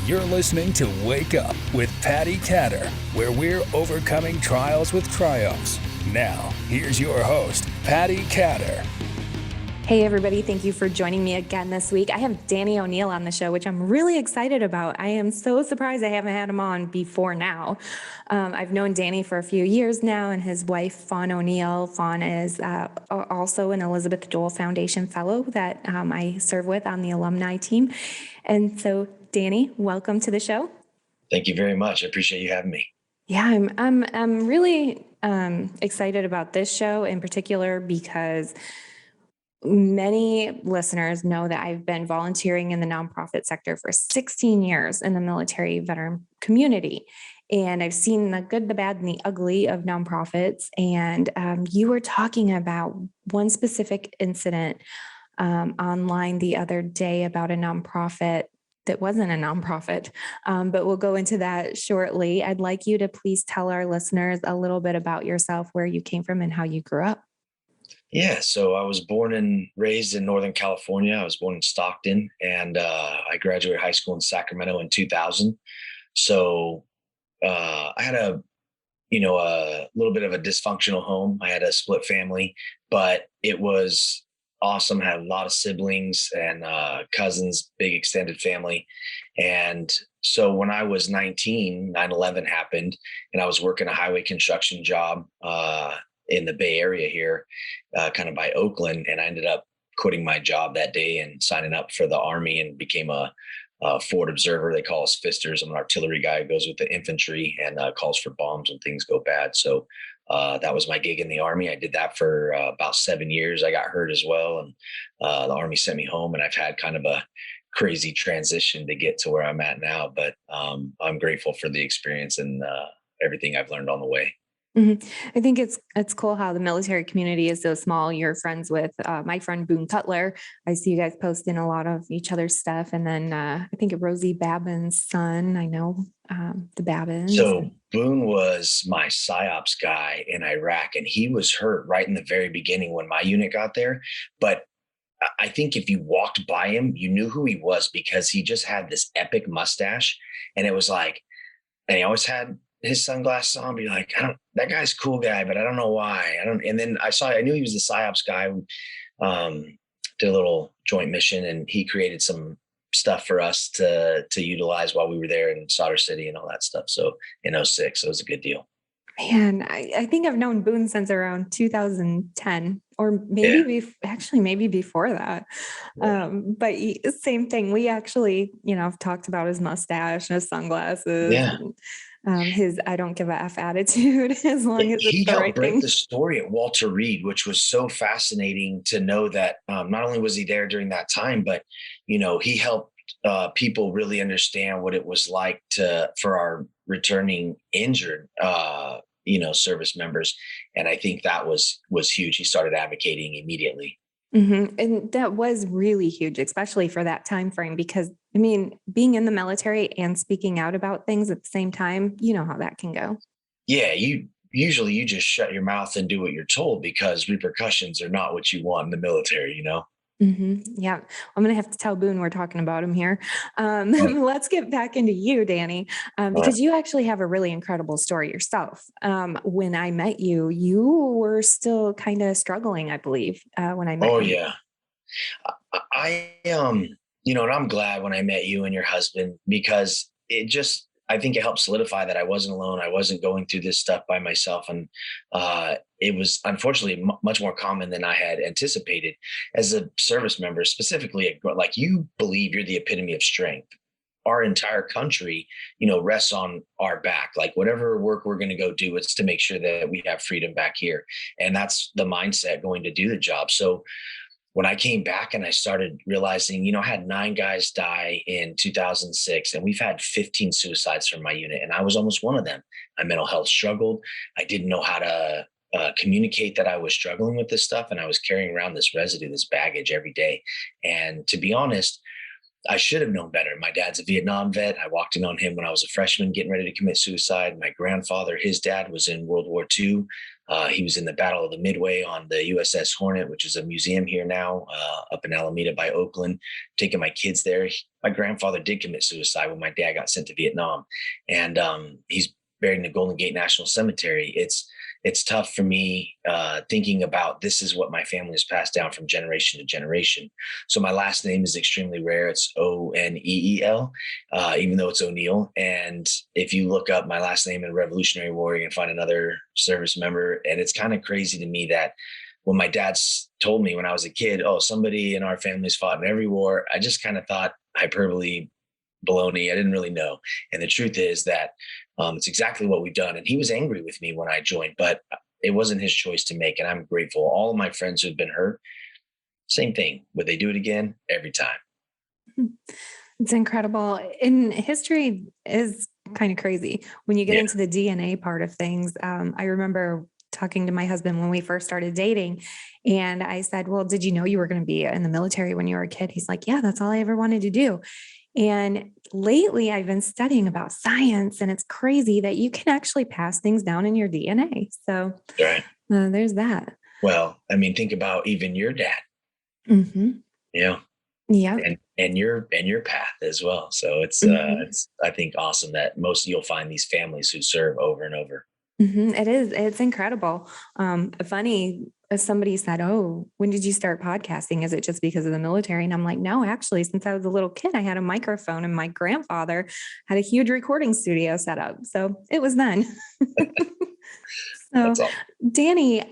You're listening to Wake Up with Patti Katter, where we're overcoming trials with triumphs. Now, here's your host, Patti Katter. Hey, everybody. Thank you for joining me again this week. I have Danny O'Neill on the show, which I'm really excited about. I am so surprised I haven't had him on before now. I've known Danny for a few years now, and his wife, Fawn O'Neill. Fawn is also an Elizabeth Dole Foundation Fellow that I serve with on the alumni team. And so, Danny, welcome to the show. Thank you very much. I appreciate you having me. Yeah, I'm really excited about this show in particular because many listeners know that I've been volunteering in the nonprofit sector for 16 years in the military veteran community. And I've seen the good, the bad, and the ugly of nonprofits. And you were talking about one specific incident online the other day about a nonprofit that wasn't a nonprofit, but we'll go into that shortly. I'd like you to please tell our listeners a little bit about yourself, where you came from and how you grew up. Yeah, so I was born and raised in Northern California. I was born in Stockton, and I graduated high school in Sacramento in 2000. So I had a little bit of a dysfunctional home. I had a split family, but it was awesome. I had a lot of siblings and cousins, big extended family. And so when I was 19, 9/11 happened, and I was working a highway construction job in the Bay Area here, kind of by Oakland. And I ended up quitting my job that day and signing up for the Army and became a forward observer. They call us fisters. I'm an artillery guy who goes with the infantry and calls for bombs when things go bad. So that was my gig in the Army. I did that for about 7 years. I got hurt as well. And the Army sent me home, and I've had kind of a crazy transition to get to where I'm at now. But I'm grateful for the experience and everything I've learned on the way. Mm-hmm. I think it's cool how the military community is so small. You're friends with my friend Boone Cutler. I see you guys posting a lot of each other's stuff. And then I think Rosie Babin's son, I know the Babins. So Boone was my PSYOPs guy in Iraq, and he was hurt right in the very beginning when my unit got there. But I think if you walked by him, you knew who he was because he just had this epic mustache. And it was like, and he always had his sunglasses on, be like, that guy's a cool guy, but I don't know why. And then I knew he was the PSYOPs guy who did a little joint mission, and he created some stuff for us to utilize while we were there in Sadr City and all that stuff. So in 2006, so it was a good deal. Man, I think I've known Boone since around 2010, or maybe maybe before that. Yeah. But same thing. We actually, talked about his mustache and his sunglasses. Yeah. And, his I don't give a F attitude as long as it's the right thing. He helped break the story at Walter Reed, which was so fascinating to know that not only was he there during that time, but, he helped people really understand what it was like for our returning injured, service members. And I think that was huge. He started advocating immediately. Mm-hmm. And that was really huge, especially for that time frame, because being in the military and speaking out about things at the same time, you know how that can go. Yeah, you just shut your mouth and do what you're told because repercussions are not what you want in the military, Mm-hmm. Yeah. I'm going to have to tell Boone we're talking about him here. Let's get back into you, Danny, because you actually have a really incredible story yourself. When I met you, you were still kind of struggling, I believe, when I met you. Oh, yeah. And I'm glad when I met you and your husband, because I think it helped solidify that I wasn't alone. I wasn't going through this stuff by myself. And it was unfortunately much more common than I had anticipated. As a service member, specifically, like, you believe you're the epitome of strength. Our entire country, rests on our back. Like, whatever work we're going to go do, it's to make sure that we have freedom back here. And that's the mindset going to do the job. So when I came back and I started realizing, I had 9 guys die in 2006, and we've had 15 suicides from my unit, and I was almost one of them. My mental health struggled. I didn't know how to communicate that I was struggling with this stuff, and I was carrying around this residue, this baggage every day. And to be honest, I should have known better. My dad's a Vietnam vet. I walked in on him when I was a freshman getting ready to commit suicide. My grandfather, his dad was in World War II. He was in the Battle of the Midway on the USS Hornet, which is a museum here now up in Alameda by Oakland. Taking my kids there. My grandfather did commit suicide when my dad got sent to Vietnam, and he's buried in the Golden Gate National Cemetery. It's tough for me thinking about this is what my family has passed down from generation to generation. So my last name is extremely rare. It's Oneel, even though it's O'Neill. And if you look up my last name in Revolutionary War, you can find another service member. And it's kind of crazy to me that when my dad's told me when I was a kid, oh, somebody in our family's fought in every war, I just kind of thought hyperbole, baloney. I didn't really know. And the truth is that it's exactly what we've done. And he was angry with me when I joined, but it wasn't his choice to make. And I'm grateful. All of my friends who've been hurt, same thing. Would they do it again? Every time. It's incredible. And history is kind of crazy when you get into the DNA part of things. I remember talking to my husband when we first started dating, and I said, well, did you know you were going to be in the military when you were a kid? He's like, yeah, that's all I ever wanted to do. And lately I've been studying about science, and it's crazy that you can actually pass things down in your DNA. So there's that. Well, I mean, think about even your dad. Mm-hmm. Yeah. Yeah. And your path as well. So it's I think awesome that you'll find these families who serve over and over. Mm-hmm. It is. It's incredible. Funny, somebody said, oh, when did you start podcasting? Is it just because of the military? And I'm like, no, actually, since I was a little kid, I had a microphone and my grandfather had a huge recording studio set up. So it was then. So, Danny,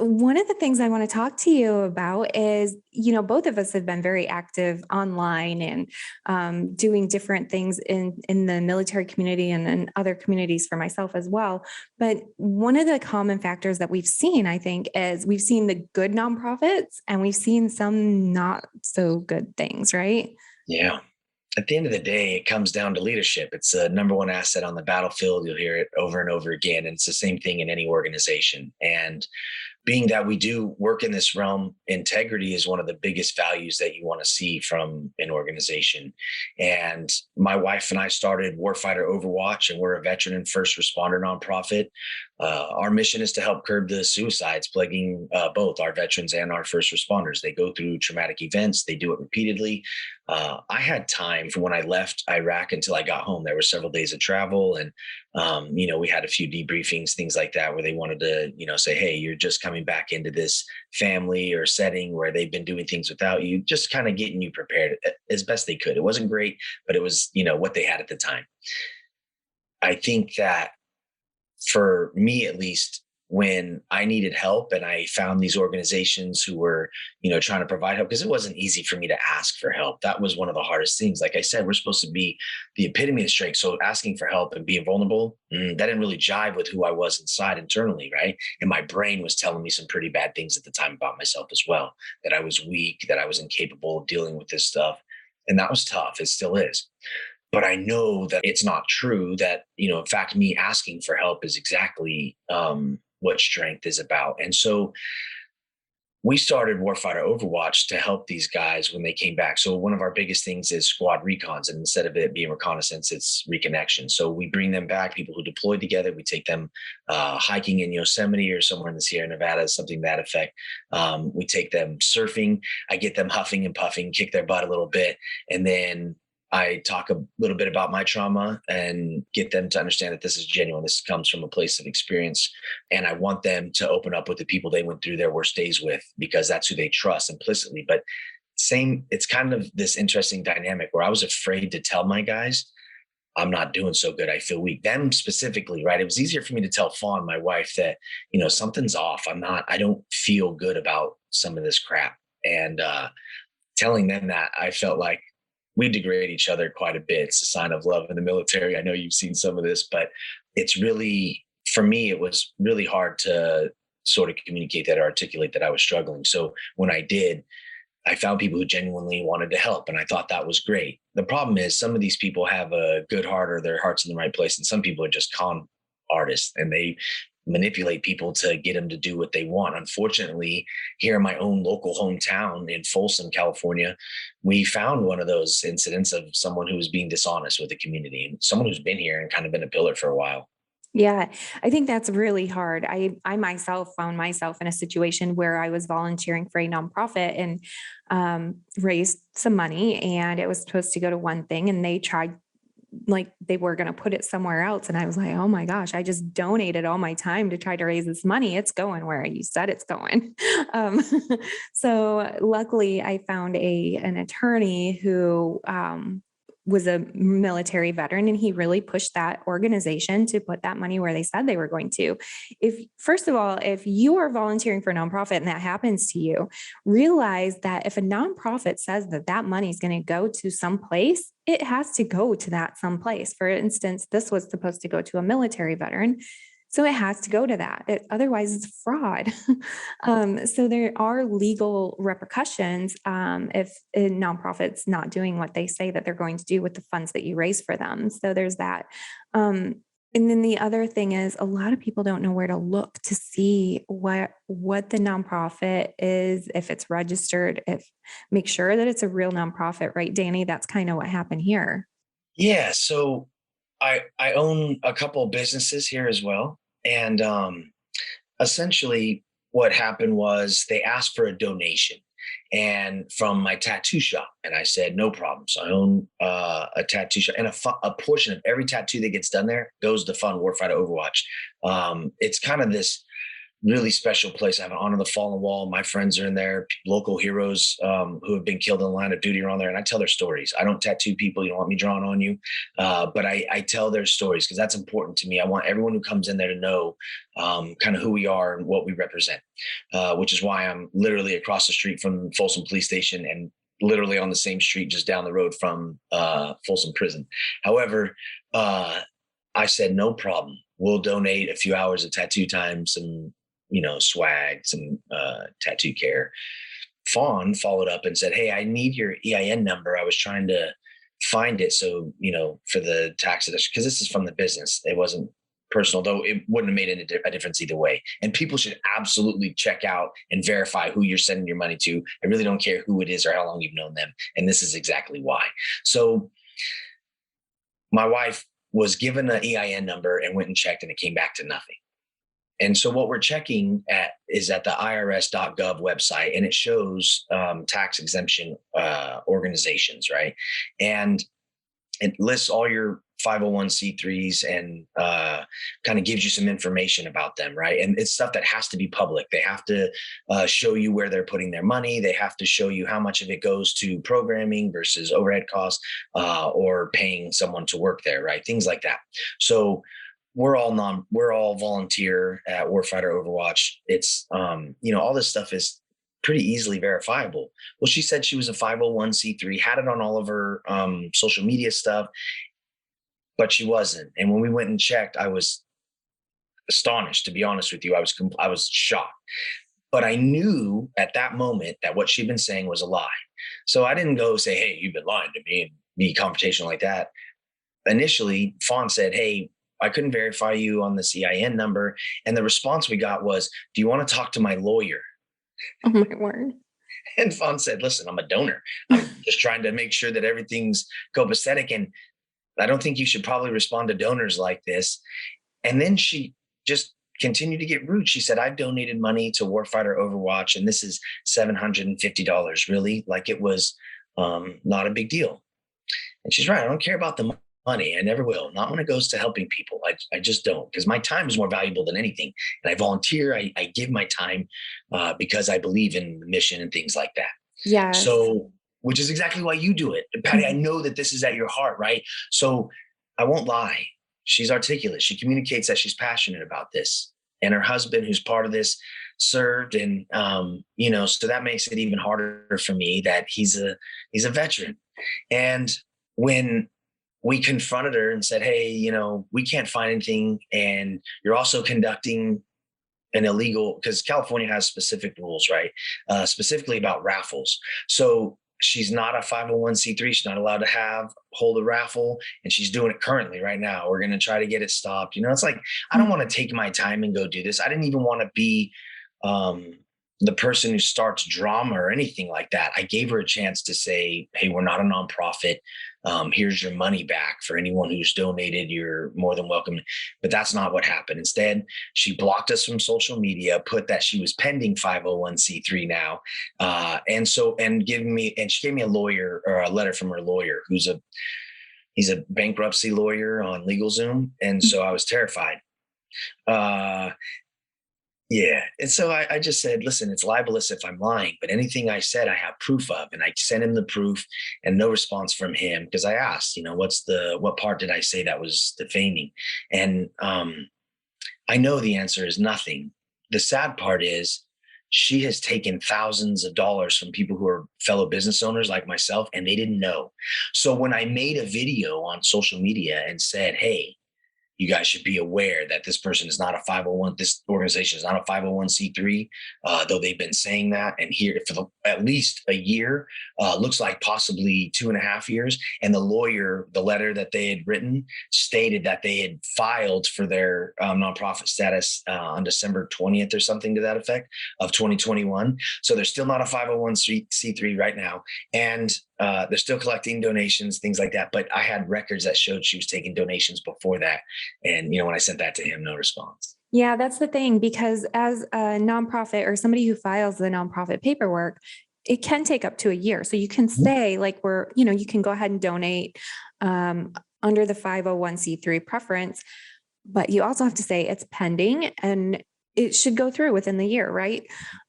one of the things I want to talk to you about is, both of us have been very active online and doing different things in the military community and in other communities for myself as well. But one of the common factors that we've seen, I think, is we've seen the good nonprofits and we've seen some not so good things, right? Yeah. At the end of the day, it comes down to leadership. It's the number one asset on the battlefield. You'll hear it over and over again. And it's the same thing in any organization. And being that we do work in this realm, integrity is one of the biggest values that you want to see from an organization. And my wife and I started Warfighter Overwatch, and we're a veteran and first responder nonprofit. Our mission is to help curb the suicides plaguing both our veterans and our first responders. They go through traumatic events. They do it repeatedly. I had time from when I left Iraq until I got home. There were several days of travel, and we had a few debriefings, things like that, where they wanted to, say, hey, you're just coming back into this family or setting where they've been doing things without you, just kind of getting you prepared as best they could. It wasn't great, but it was, what they had at the time. I think that for me, at least, when I needed help and I found these organizations who were, trying to provide help, because it wasn't easy for me to ask for help. That was one of the hardest things. Like I said, we're supposed to be the epitome of strength. So asking for help and being vulnerable, that didn't really jive with who I was inside internally, right? And my brain was telling me some pretty bad things at the time about myself as well, that I was weak, that I was incapable of dealing with this stuff. And that was tough. It still is. But I know that it's not true, that, in fact, me asking for help is exactly what strength is about. And so we started Warfighter Overwatch to help these guys when they came back. So one of our biggest things is squad recons. And instead of it being reconnaissance, it's reconnection. So we bring them back, people who deployed together. We take them hiking in Yosemite or somewhere in the Sierra Nevada, something to that effect. We take them surfing. I get them huffing and puffing, kick their butt a little bit. And then I talk a little bit about my trauma and get them to understand that this is genuine. This comes from a place of experience. And I want them to open up with the people they went through their worst days with, because that's who they trust implicitly. But it's kind of this interesting dynamic where I was afraid to tell my guys, I'm not doing so good. I feel weak. Them specifically, right? It was easier for me to tell Fawn, my wife, that, something's off. I don't feel good about some of this crap. And telling them that, I felt like we degrade each other quite a bit. It's a sign of love in the military. I know you've seen some of this, but it's really, for me, it was really hard to sort of communicate that or articulate that I was struggling. So when I did, I found people who genuinely wanted to help. And I thought that was great. The problem is some of these people have a good heart or their heart's in the right place. And some people are just con artists, and they manipulate people to get them to do what they want. Unfortunately, here in my own local hometown in Folsom, California, we found one of those incidents of someone who was being dishonest with the community, and someone who's been here and kind of been a pillar for a while. Yeah, I think that's really hard. I myself found myself in a situation where I was volunteering for a nonprofit and raised some money, and it was supposed to go to one thing, and they tried like they were going to put it somewhere else. And I was like, oh my gosh, I just donated all my time to try to raise this money. It's going where you said it's going. Um, so luckily I found an attorney who was a military veteran, and he really pushed that organization to put that money where they said they were going to. If first of all, if you are volunteering for a nonprofit and that happens to you, realize that if a nonprofit says that that money is going to go to some place, it has to go to that someplace. For instance, this was supposed to go to a military veteran, so it has to go to that. Otherwise, it's fraud. So there are legal repercussions if a nonprofit's not doing what they say that they're going to do with the funds that you raise for them. So there's that. And then the other thing is, a lot of people don't know where to look to see what the nonprofit is, if it's registered, if make sure that it's a real nonprofit, right, Danny? That's kind of what happened here. Yeah. So I own a couple of businesses here as well. And essentially what happened was they asked for a donation and from my tattoo shop. And I said, no problem. So I own a tattoo shop, and a portion of every tattoo that gets done there goes to fund Warfighter Overwatch. It's kind of this really special place. I have an Honor the Fallen wall. My friends are in there, local heroes who have been killed in the line of duty are on there, and I tell their stories. I don't tattoo people. You don't want me drawing on you. But I tell their stories because that's important to me. I want everyone who comes in there to know kind of who we are and what we represent, which is why I'm literally across the street from Folsom Police Station and literally on the same street just down the road from Folsom Prison. However, I said, no problem. We'll donate a few hours of tattoo time, some swag, some tattoo care. Fawn followed up and said, hey, I need your EIN number. I was trying to find it. So, for the tax deduction, because this is from the business. It wasn't personal, though it wouldn't have made a difference either way. And people should absolutely check out and verify who you're sending your money to. I really don't care who it is or how long you've known them. And this is exactly why. So my wife was given an EIN number and went and checked, and it came back to nothing. And so what we're checking at is at the irs.gov website, and it shows tax exemption organizations, right? And it lists all your 501c3s and kind of gives you some information about them, right? And it's stuff that has to be public. They have to show you where they're putting their money. They have to show you how much of it goes to programming versus overhead costs or paying someone to work there, right? Things like that. So we're all volunteer at Warfighter Overwatch. It's, all this stuff is pretty easily verifiable. Well, she said she was a 501c3, had it on all of her social media stuff, but she wasn't. And when we went and checked, I was astonished, to be honest with you. I was shocked, but I knew at that moment that what she'd been saying was a lie. So I didn't go say, hey, you've been lying to me, and be confrontational like that. Initially, Fawn said, hey, I couldn't verify you on the EIN number. And the response we got was, do you want to talk to my lawyer? Oh my word. And Fawn said, listen, I'm a donor. I'm just trying to make sure that everything's copacetic. And I don't think you should probably respond to donors like this. And then she just continued to get rude. She said, I've donated money to Warfighter Overwatch, and this is $750. Really? Like it was not a big deal. And she's right. I don't care about the money. I never will. Not when it goes to helping people. I just don't, because my time is more valuable than anything. And I volunteer. I give my time because I believe in the mission and things like that. Yeah. So, which is exactly why you do it. Patti, I know that this is at your heart, right? So I won't lie. She's articulate. She communicates that she's passionate about this. And her husband, who's part of this, served. And, so that makes it even harder for me that he's a veteran. And when we confronted her and said, hey, we can't find anything. And you're also conducting an illegal, because California has specific rules, right? Specifically about raffles. So she's not a 501c3. She's not allowed to hold a raffle. And she's doing it currently right now. We're going to try to get it stopped. It's like, I don't want to take my time and go do this. I didn't even want to be the person who starts drama or anything like that, I gave her a chance to say, hey, we're not a nonprofit. Here's your money back. For anyone who's donated, you're more than welcome. But that's not what happened. Instead, she blocked us from social media, put that she was pending 501c3 now. And she gave me a lawyer, or a letter from her lawyer, he's a bankruptcy lawyer on LegalZoom. And so I was terrified. Yeah. And so I just said, listen, it's libelous if I'm lying, but anything I said, I have proof of. And I sent him the proof, and no response from him, because I asked, what part did I say that was defaming? And I know the answer is nothing. The sad part is she has taken thousands of dollars from people who are fellow business owners like myself, and they didn't know. So when I made a video on social media and said, hey, you guys should be aware that this person is not a 501. This organization is not a 501c3, though they've been saying that. And here for at least a year, looks like possibly 2.5 years. And the lawyer, the letter that they had written stated that they had filed for their nonprofit status on December 20th or something to that effect of 2021. So they're still not a 501c3 right now. And they're still collecting donations, things like that. But I had records that showed she was taking donations before that. And, when I sent that to him, no response. Yeah, that's the thing, because as a nonprofit or somebody who files the nonprofit paperwork, it can take up to a year. So you can say you can go ahead and donate under the 501c3 preference, but you also have to say it's pending and it should go through within the year, right?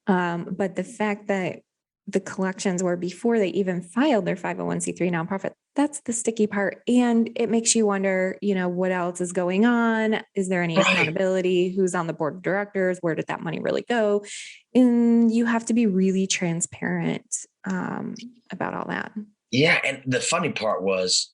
But the fact that the collections were before they even filed their 501c3 nonprofit, that's the sticky part. And it makes you wonder, what else is going on? Is there any accountability? Who's on the board of directors? Where did that money really go? And you have to be really transparent about all that. Yeah. And the funny part was,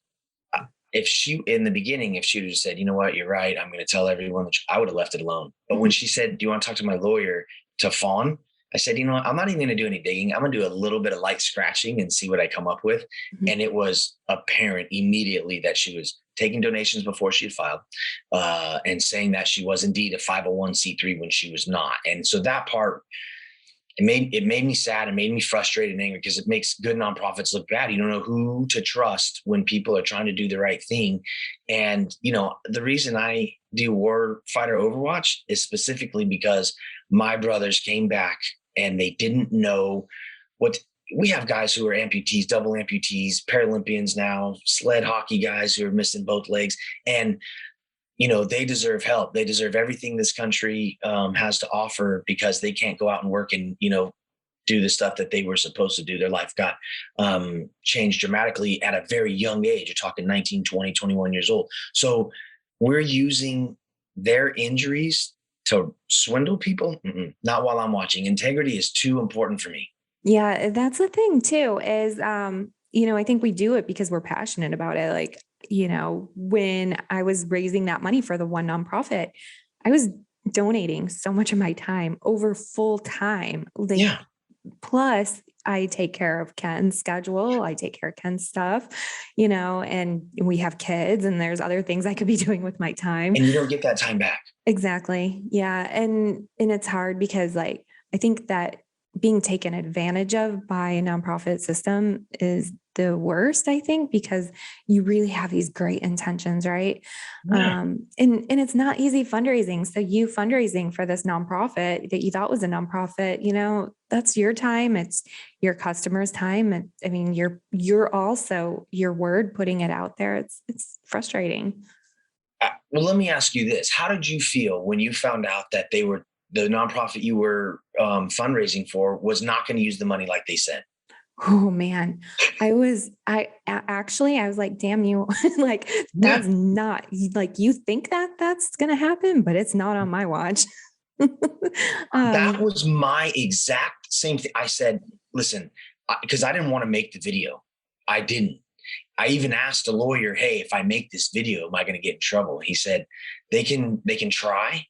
in the beginning, if she would have said, you know what, you're right, I'm going to tell everyone, I would have left it alone. But when she said, do you want to talk to my lawyer to fawn? I said, what, I'm not even going to do any digging. I'm going to do a little bit of light scratching and see what I come up with. Mm-hmm. And it was apparent immediately that she was taking donations before she had filed and saying that she was indeed a 501c3 when she was not. And so that part, it made me sad. It made me frustrated and angry, because it makes good nonprofits look bad. You don't know who to trust when people are trying to do the right thing. And, the reason I do Warfighter Overwatch is specifically because my brothers came back and they didn't know we have guys who are amputees, double amputees, Paralympians now, sled hockey guys who are missing both legs. And, they deserve help. They deserve everything this country has to offer, because they can't go out and work and, do the stuff that they were supposed to do. Their life got changed dramatically at a very young age. You're talking 19, 20, 21 years old. So we're using their injuries to swindle people. Not while I'm watching. Integrity is too important for me. Yeah, that's the thing too, is, I think we do it because we're passionate about it. Like, when I was raising that money for the one nonprofit, I was donating so much of my time over full time. Plus I take care of Ken's schedule. I take care of Ken's stuff, and we have kids, and there's other things I could be doing with my time. And you don't get that time back. Exactly. Yeah. And it's hard because I think that being taken advantage of by a nonprofit system is the worst, I think, because you really have these great intentions, right? Yeah. And it's not easy fundraising. So you fundraising for this nonprofit that you thought was a nonprofit, that's your time. It's your customers' time. And I mean, you're also your word putting it out there. It's frustrating. Well, let me ask you this. How did you feel when you found out that the nonprofit you were fundraising for was not going to use the money like they said? Oh man, I was like, damn you, that's not you think that that's going to happen, but it's not on my watch. That was my exact same thing. I said, listen, because I didn't want to make the video. I didn't. I even asked a lawyer, hey, if I make this video, am I going to get in trouble? He said, they can try,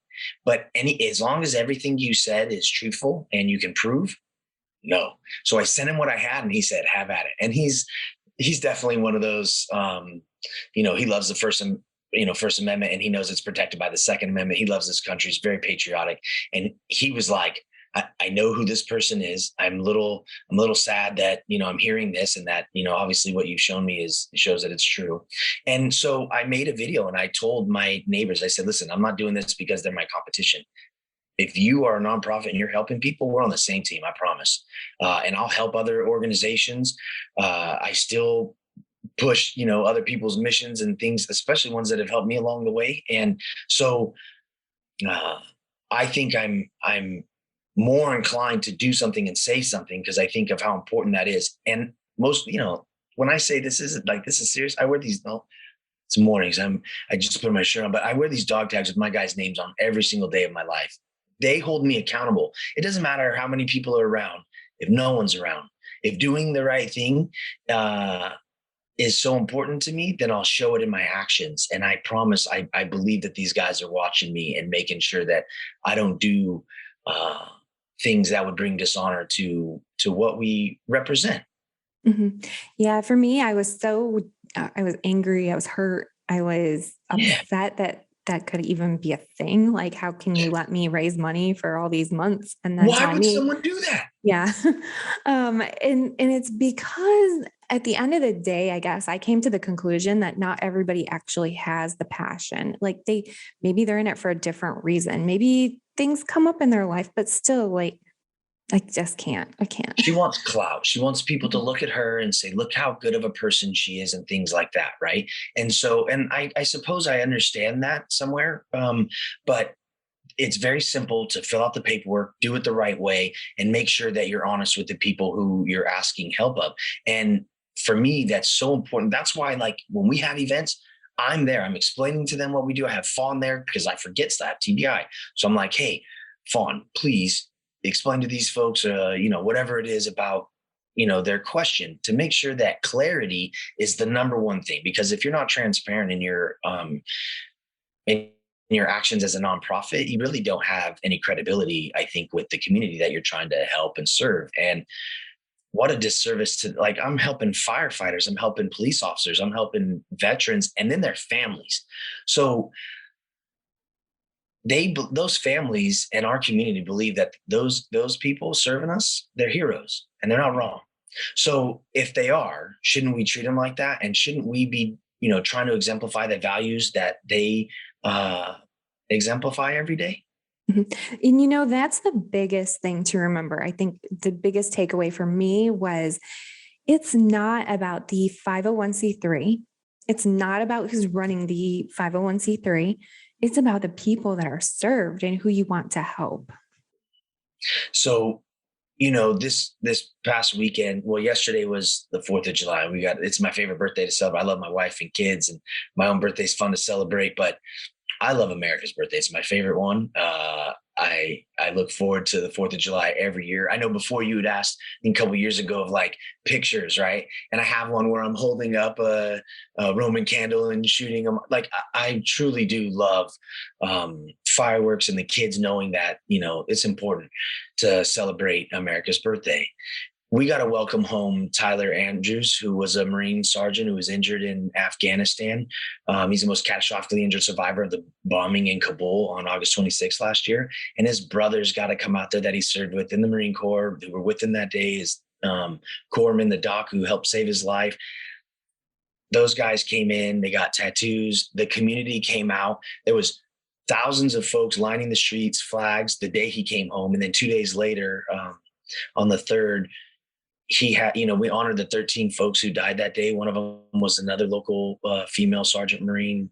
but as long as everything you said is truthful and you can prove, no. So I sent him what I had, and he said, have at it. And he's definitely one of those, he loves the First Amendment, and he knows it's protected by the Second Amendment. He loves this country. He's very patriotic. And he was like, I know who this person is. I'm a little sad that, I'm hearing this, and that, obviously what you've shown me shows that it's true. And so I made a video and I told my neighbors, I said, listen, I'm not doing this because they're my competition. If you are a nonprofit and you're helping people, we're on the same team, I promise. And I'll help other organizations. I still push, other people's missions and things, especially ones that have helped me along the way. And so I think I'm more inclined to do something and say something because I think of how important that is. And most, when I say this is serious, I wear these. No, it's mornings. I just put my shirt on, but I wear these dog tags with my guys' names on every single day of my life. They hold me accountable. It doesn't matter how many people are around. If no one's around, if doing the right thing is so important to me, then I'll show it in my actions. And I promise, I believe that these guys are watching me and making sure that I don't do things that would bring dishonor to what we represent. Mm-hmm. Yeah, for me, I was angry. I was hurt. I was upset that could even be a thing. Like, how can you let me raise money for all these months and then why would someone do that? Yeah. And it's because at the end of the day, I guess I came to the conclusion that not everybody actually has the passion. Like maybe they're in it for a different reason. Maybe things come up in their life, but still, like, I just can't. I can't. She wants clout. She wants people to look at her and say, look how good of a person she is and things like that. Right. And so, and I suppose I understand that somewhere. But it's very simple to fill out the paperwork, do it the right way, and make sure that you're honest with the people who you're asking help of. And for me, that's so important. That's why, like, when we have events, I'm there. I'm explaining to them what we do. I have Fawn there because I forget to have TBI. So I'm like, hey, Fawn, please explain to these folks, whatever it is about, their question, to make sure that clarity is the number one thing. Because if you're not transparent in your actions as a nonprofit, you really don't have any credibility, I think, with the community that you're trying to help and serve. And what a disservice to, like, I'm helping firefighters, I'm helping police officers, I'm helping veterans, and then their families. So those families and our community believe that those people serving us, they're heroes, and they're not wrong. So if they are, shouldn't we treat them like that? And shouldn't we be, trying to exemplify the values that they exemplify every day? Mm-hmm. And that's the biggest thing to remember. I think the biggest takeaway for me was it's not about the 501c3. It's not about who's running the 501c3. It's about the people that are served and who you want to help. So, this past weekend, well, yesterday was the 4th of July. It's my favorite birthday to celebrate. I love my wife and kids, and my own birthday is fun to celebrate, but I love America's birthday. It's my favorite one. I look forward to the 4th of July every year. I know before you had asked a couple of years ago of like pictures, right? And I have one where I'm holding up a Roman candle and shooting them. Like, I truly do love fireworks and the kids knowing that, it's important to celebrate America's birthday. We got to welcome home Tyler Andrews, who was a Marine sergeant who was injured in Afghanistan. He's the most catastrophically injured survivor of the bombing in Kabul on August 26th last year. And his brothers got to come out there that he served with in the Marine Corps, who were with him that day. His corpsman, the doc, who helped save his life. Those guys came in, they got tattoos. The community came out. There was thousands of folks lining the streets, flags, the day he came home. And then 2 days later, on the 3rd, he had, we honored the 13 folks who died that day. One of them was another local female Sergeant Marine,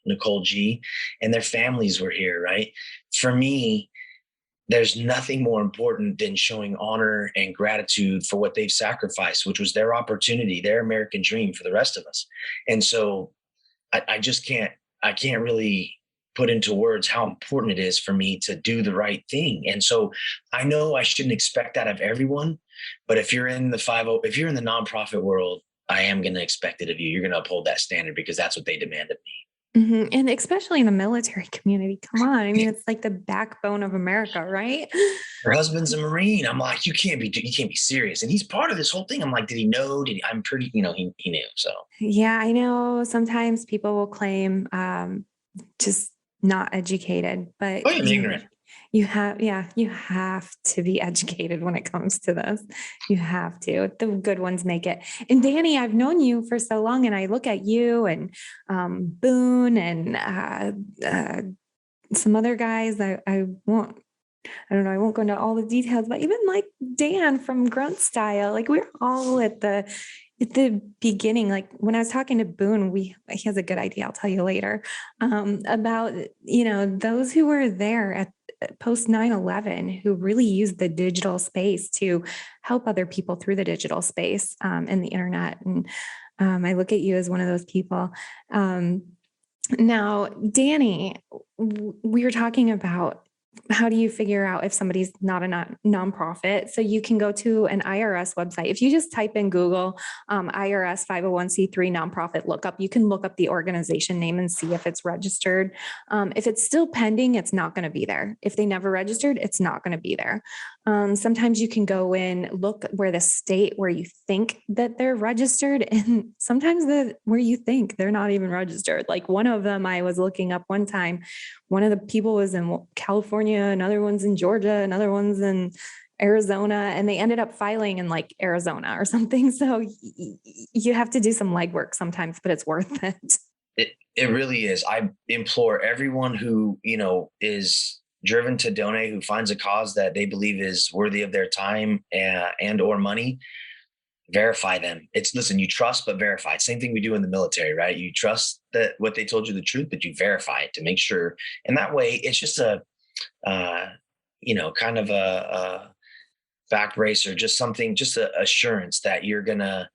Nicole G, and their families were here, right? For me, there's nothing more important than showing honor and gratitude for what they've sacrificed, which was their opportunity, their American dream for the rest of us. And so I can't really put into words how important it is for me to do the right thing. And so I know I shouldn't expect that of everyone, but if you're in the nonprofit world, I am going to expect it of you. You're going to uphold that standard because that's what they demand of me. Mm-hmm. And especially in the military community. Come on. I mean, it's like the backbone of America, right? Her husband's a Marine. I'm like, you can't be serious. And he's part of this whole thing. I'm like, did he know? I'm pretty, he knew. So yeah, I know sometimes people will claim just not educated, but I'm ignorant. You have to be educated when it comes to this. You have to. The good ones make it. And Danny, I've known you for so long, and I look at you and Boone and some other guys. I won't. I don't know. I won't go into all the details, but even like Dan from Grunt Style, like we're all at the beginning. Like when I was talking to Boone, he has a good idea. I'll tell you later about those who were there at post 9/11 who really used the digital space to help other people through the digital space and the internet. And I look at you as one of those people. Now, Danny, we were talking about how do you figure out if somebody's not a nonprofit? So you can go to an IRS website. If you just type in Google IRS 501c3 nonprofit lookup, you can look up the organization name and see if it's registered. If it's still pending, it's not going to be there. If they never registered, it's not going to be there. Sometimes you can go in, look where the state where you think that they're registered, and sometimes where you think they're not even registered. Like one of them I was looking up one time, one of the people was in California, another one's in Georgia, another one's in Arizona, and they ended up filing in like Arizona or something. So you have to do some legwork sometimes, but it's worth it. It really is. I implore everyone who, is driven to donate, who finds a cause that they believe is worthy of their time and or money, verify them. Listen, you trust, but verify. Same thing we do in the military, right? You trust that what they told you the truth, but you verify it to make sure. And that way it's just a, kind of a back brace or just something, just an assurance that you're going to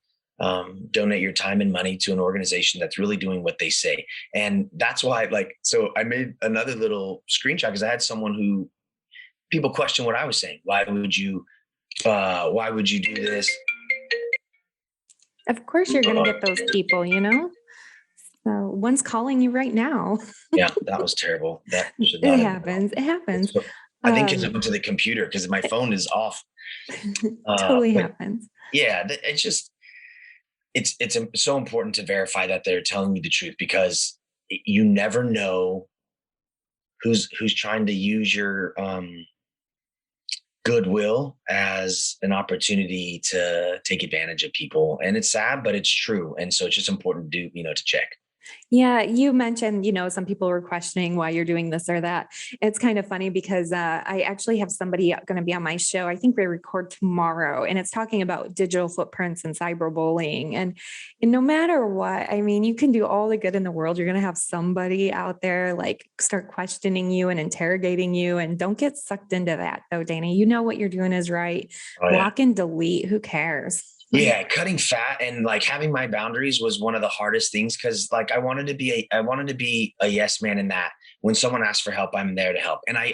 donate your time and money to an organization that's really doing what they say. And that's why, so I made another little screenshot because I had someone who people question what I was saying. Why would you do this? Of course you're going to get those people, So one's calling you right now. Yeah, that was terrible. That should not It happens. It happens. So, I think it went to the computer because my phone is off. Totally happens. Yeah, it's just, it's so important to verify that they're telling you the truth because you never know who's trying to use your goodwill as an opportunity to take advantage of people. And it's sad, but it's true. And so it's just important to do, to check. Yeah, you mentioned, some people were questioning why you're doing this or that. It's kind of funny because I actually have somebody going to be on my show. I think we record tomorrow, and it's talking about digital footprints and cyberbullying. And no matter what, I mean, you can do all the good in the world. You're going to have somebody out there like start questioning you and interrogating you. And don't get sucked into that, though, Danny. You know what you're doing is right. Oh, yeah. Block and delete. Who cares? Yeah, cutting fat and having my boundaries was one of the hardest things because I wanted to be a yes man in that when someone asks for help, I'm there to help. And I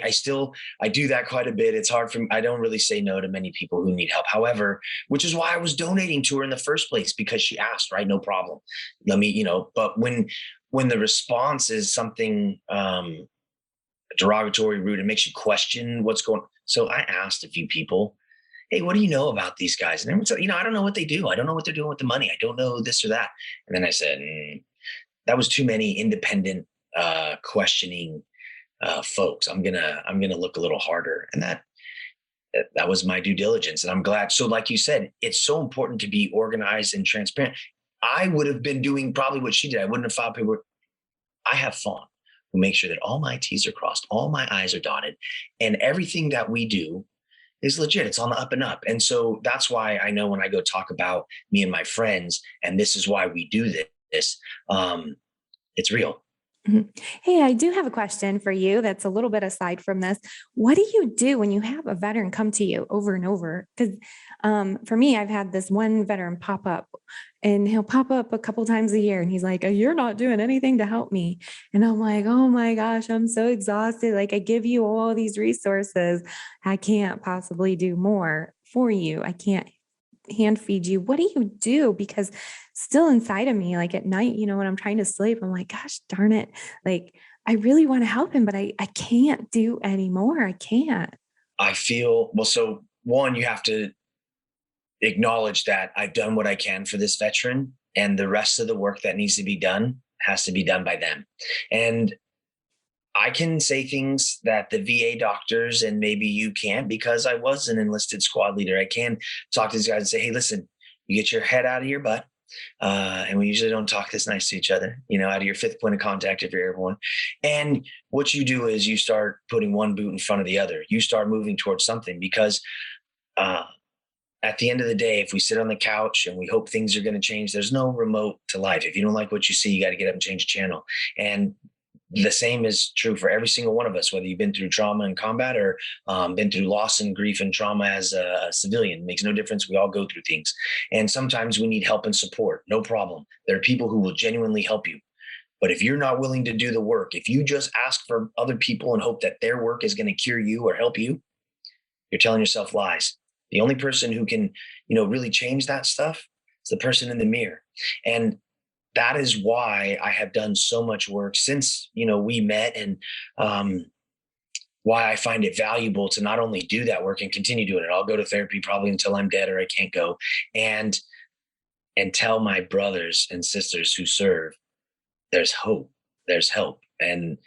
do that quite a bit. It's hard for me. I don't really say no to many people who need help. However, which is why I was donating to her in the first place because she asked, right? No problem. Let me, but when the response is something derogatory, rude, it makes you question what's going on. So I asked a few people, hey, what do you know about these guys? And everyone said, I don't know what they do. I don't know what they're doing with the money. I don't know this or that. And then I said, that was too many independent, questioning folks. I'm gonna look a little harder. And that was my due diligence. And I'm glad. So like you said, it's so important to be organized and transparent. I would have been doing probably what she did. I wouldn't have filed paperwork. I have fun. We'll make sure that all my T's are crossed, all my I's are dotted, and everything that we do is legit. It's on the up and up. And so that's why I know when I go talk about me and my friends, and this is why we do this, it's real. Mm-hmm. Hey, I do have a question for you that's a little bit aside from this. What do you do when you have a veteran come to you over and over? Because for me, I've had this one veteran pop up, and he'll pop up a couple times a year, and he's like, you're not doing anything to help me. And I'm like, oh my gosh, I'm so exhausted. Like I give you all these resources. I can't possibly do more for you. I can't hand feed you. What do you do? Because still inside of me, like at night, when I'm trying to sleep, I'm like, gosh darn it. Like I really want to help him, but I can't do anymore. I can't. I feel, well, so one, you have to acknowledge that I've done what I can for this veteran, and the rest of the work that needs to be done has to be done by them. And I can say things that the VA doctors and maybe you can't, because I was an enlisted squad leader. I can talk to these guys and say, hey, listen, you get your head out of your butt. And we usually don't talk this nice to each other, out of your fifth point of contact if you're airborne. And what you do is you start putting one boot in front of the other. You start moving towards something, because at the end of the day, if we sit on the couch and we hope things are going to change, there's no remote to life. If you don't like what you see, you got to get up and change the channel. And the same is true for every single one of us, whether you've been through trauma in combat or been through loss and grief and trauma as a civilian. It makes no difference. We all go through things. And sometimes we need help and support. No problem. There are people who will genuinely help you. But if you're not willing to do the work, if you just ask for other people and hope that their work is going to cure you or help you, you're telling yourself lies. The only person who can, really change that stuff is the person in the mirror. And that is why I have done so much work since, we met, and why I find it valuable to not only do that work and continue doing it. I'll go to therapy probably until I'm dead or I can't go, and tell my brothers and sisters who serve, there's hope, there's help, and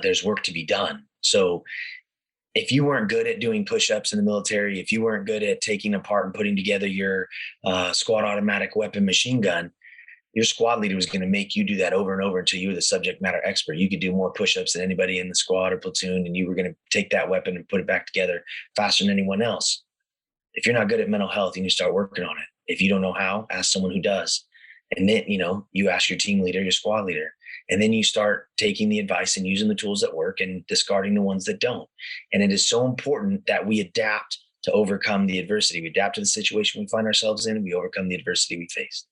there's work to be done. So if you weren't good at doing push-ups in the military, if you weren't good at taking apart and putting together your squad automatic weapon machine gun, your squad leader was going to make you do that over and over until you were the subject matter expert. You could do more push-ups than anybody in the squad or platoon, and you were going to take that weapon and put it back together faster than anyone else. If you're not good at mental health, you need to start working on it. If you don't know how, ask someone who does. And then, you ask your team leader, your squad leader, and then you start taking the advice and using the tools that work and discarding the ones that don't. And it is so important that we adapt to overcome the adversity. We adapt to the situation we find ourselves in, and we overcome the adversity we face.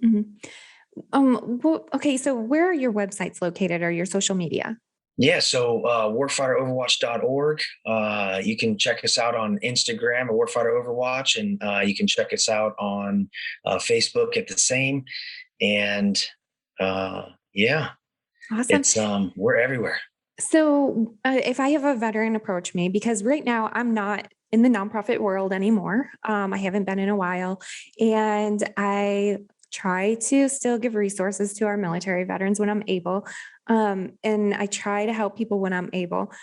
Mm-hmm. Okay. So where are your websites located, or your social media? Yeah. So warfighteroverwatch.org. You can check us out on Instagram at Warfighter Overwatch, and you can check us out on Facebook at the same. And yeah, Awesome. it's we're everywhere. So if I have a veteran approach me, because right now I'm not in the nonprofit world anymore. I haven't been in a while, and I try to still give resources to our military veterans when I'm able. And I try to help people when I'm able.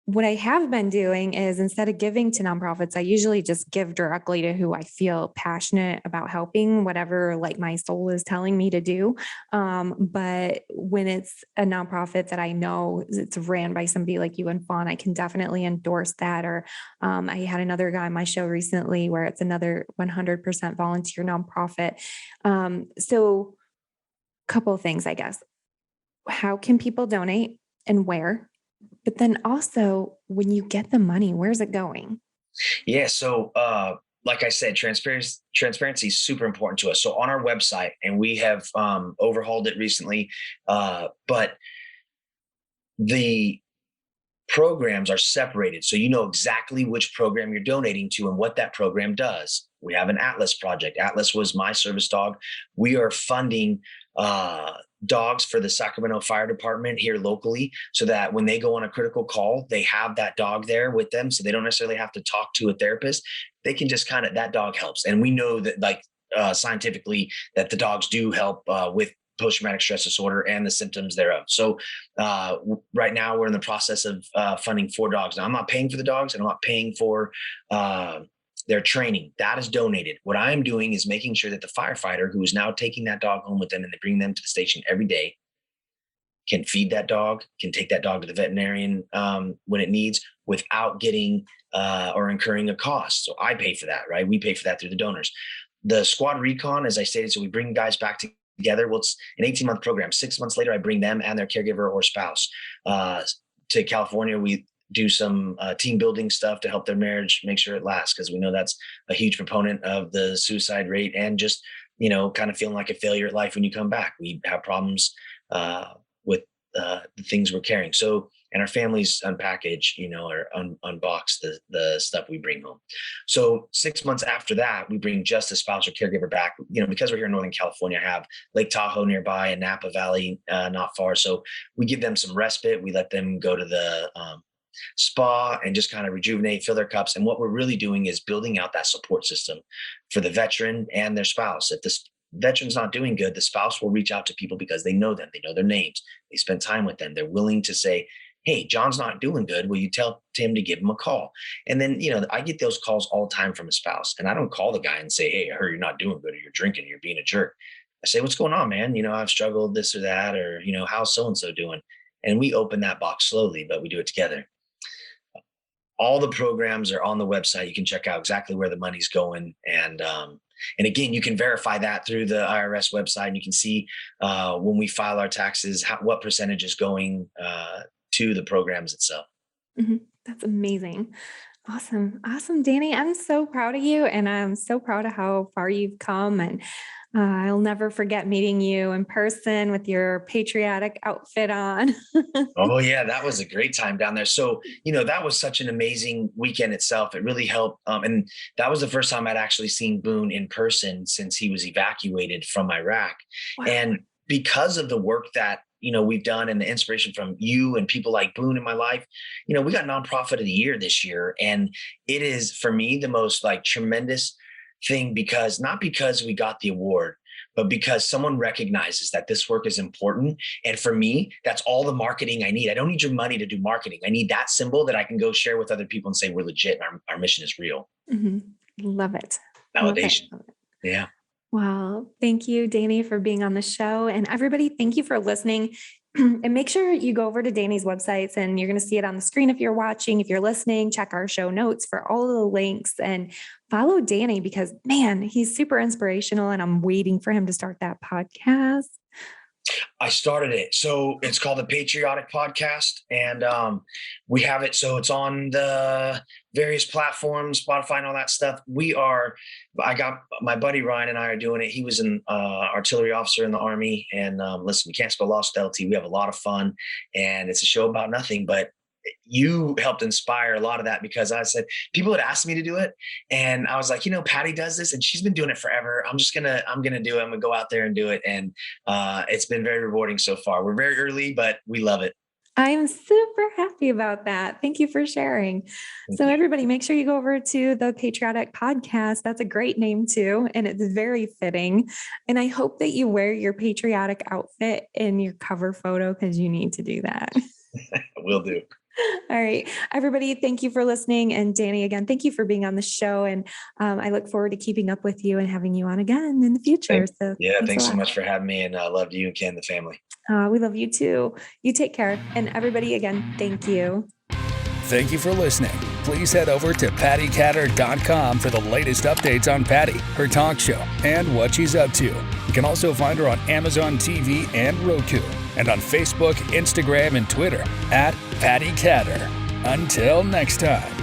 What I have been doing is, instead of giving to nonprofits, I usually just give directly to who I feel passionate about helping, whatever like my soul is telling me to do. But when it's a nonprofit that I know it's ran by somebody like you and Fawn, I can definitely endorse that. Or I had another guy on my show recently where it's another 100% volunteer nonprofit. So a couple of things, I guess. How can people donate and where? But then also, when you get the money, where's it going? Yeah. So, like I said, transparency is super important to us. So on our website, and we have overhauled it recently, but the programs are separated. So you know exactly which program you're donating to and what that program does. We have an Atlas project. Atlas was my service dog. We are funding dogs for the Sacramento Fire Department here locally, so that when they go on a critical call, they have that dog there with them. So they don't necessarily have to talk to a therapist. They can just that dog helps. And we know that scientifically that the dogs do help with post-traumatic stress disorder and the symptoms thereof. So right now we're in the process of funding 4 dogs. Now I'm not paying for the dogs, and I'm not paying for their training. That is donated. What I am doing is making sure that the firefighter who is now taking that dog home with them, and they bring them to the station every day, can feed that dog, can take that dog to the veterinarian when it needs, without getting or incurring a cost. So I pay for that, right? We pay for that through the donors. The squad recon, as I stated, so we bring guys back together. Well, it's an 18-month program. 6 months later, I bring them and their caregiver or spouse to California. We do some team building stuff to help their marriage, make sure it lasts, because we know that's a huge proponent of the suicide rate, and just, kind of feeling like a failure at life when you come back. We have problems with the things we're carrying. So, and our families unpackage, or unbox the stuff we bring home. So 6 months after that, we bring just a spouse or caregiver back, because we're here in Northern California, have Lake Tahoe nearby and Napa Valley not far. So we give them some respite. We let them go to the spa and just kind of rejuvenate, fill their cups. And what we're really doing is building out that support system for the veteran and their spouse. If this veteran's not doing good, the spouse will reach out to people because they know them, they know their names, they spend time with them, they're willing to say, hey, John's not doing good. Will you tell Tim to give him a call? And then, I get those calls all the time from a spouse, and I don't call the guy and say, hey, I heard you're not doing good, or you're drinking, you're being a jerk. I say, what's going on, man? I've struggled this or that, or, how's so-and-so doing? And we open that box slowly, but we do it together. All the programs are on the website. You can check out exactly where the money's going. And again, you can verify that through the IRS website, and you can see when we file our taxes, what percentage is going to the programs itself. Mm-hmm. That's amazing. Awesome. Awesome, Danny. I'm so proud of you, and I'm so proud of how far you've come. And I'll never forget meeting you in person with your patriotic outfit on. Oh yeah, that was a great time down there. So, that was such an amazing weekend itself. It really helped. And that was the first time I'd actually seen Boone in person since he was evacuated from Iraq. Wow. And because of the work that, we've done and the inspiration from you and people like Boone in my life, we got Nonprofit of the Year this year. And it is, for me, the most tremendous thing, not because we got the award, but because someone recognizes that this work is important. And for me, that's all the marketing I need. I don't need your money to do marketing. I need that symbol that I can go share with other people and say, we're legit and our mission is real. Mm-hmm. Love it. Validation. Love it. Yeah. Well, thank you, Danny, for being on the show. And everybody, thank you for listening. And make sure you go over to Danny's websites, and you're going to see it on the screen if you're watching. If you're listening, check our show notes for all of the links, and follow Danny because, man, he's super inspirational, and I'm waiting for him to start that podcast. I started it. So it's called the Patriotic Podcast, and we have it. So it's on the various platforms, Spotify and all that stuff. I got my buddy Ryan and I are doing it. He was an artillery officer in the Army, and listen, you can't spell lost LT. We have a lot of fun, and it's a show about nothing, but you helped inspire a lot of that, because I said, people had asked me to do it. And I was like, Patti does this and she's been doing it forever. I'm going to do it. I'm gonna go out there and do it. And it's been very rewarding so far. We're very early, but we love it. I'm super happy about that. Thank you for sharing. So everybody, make sure you go over to the Patriotic Podcast. That's a great name too. And it's very fitting. And I hope that you wear your patriotic outfit in your cover photo, because you need to do that. Will do. All right, everybody, thank you for listening. And Danny, again, thank you for being on the show. And I look forward to keeping up with you and having you on again in the future. Thanks so much for having me, and I love you and Ken, the family. We love you too. You take care. And everybody, again, thank you. Thank you for listening. Please head over to pattikatter.com for the latest updates on Patti, her talk show, and what she's up to. You can also find her on Amazon TV and Roku, and on Facebook, Instagram, and Twitter at Patti Katter. Until next time.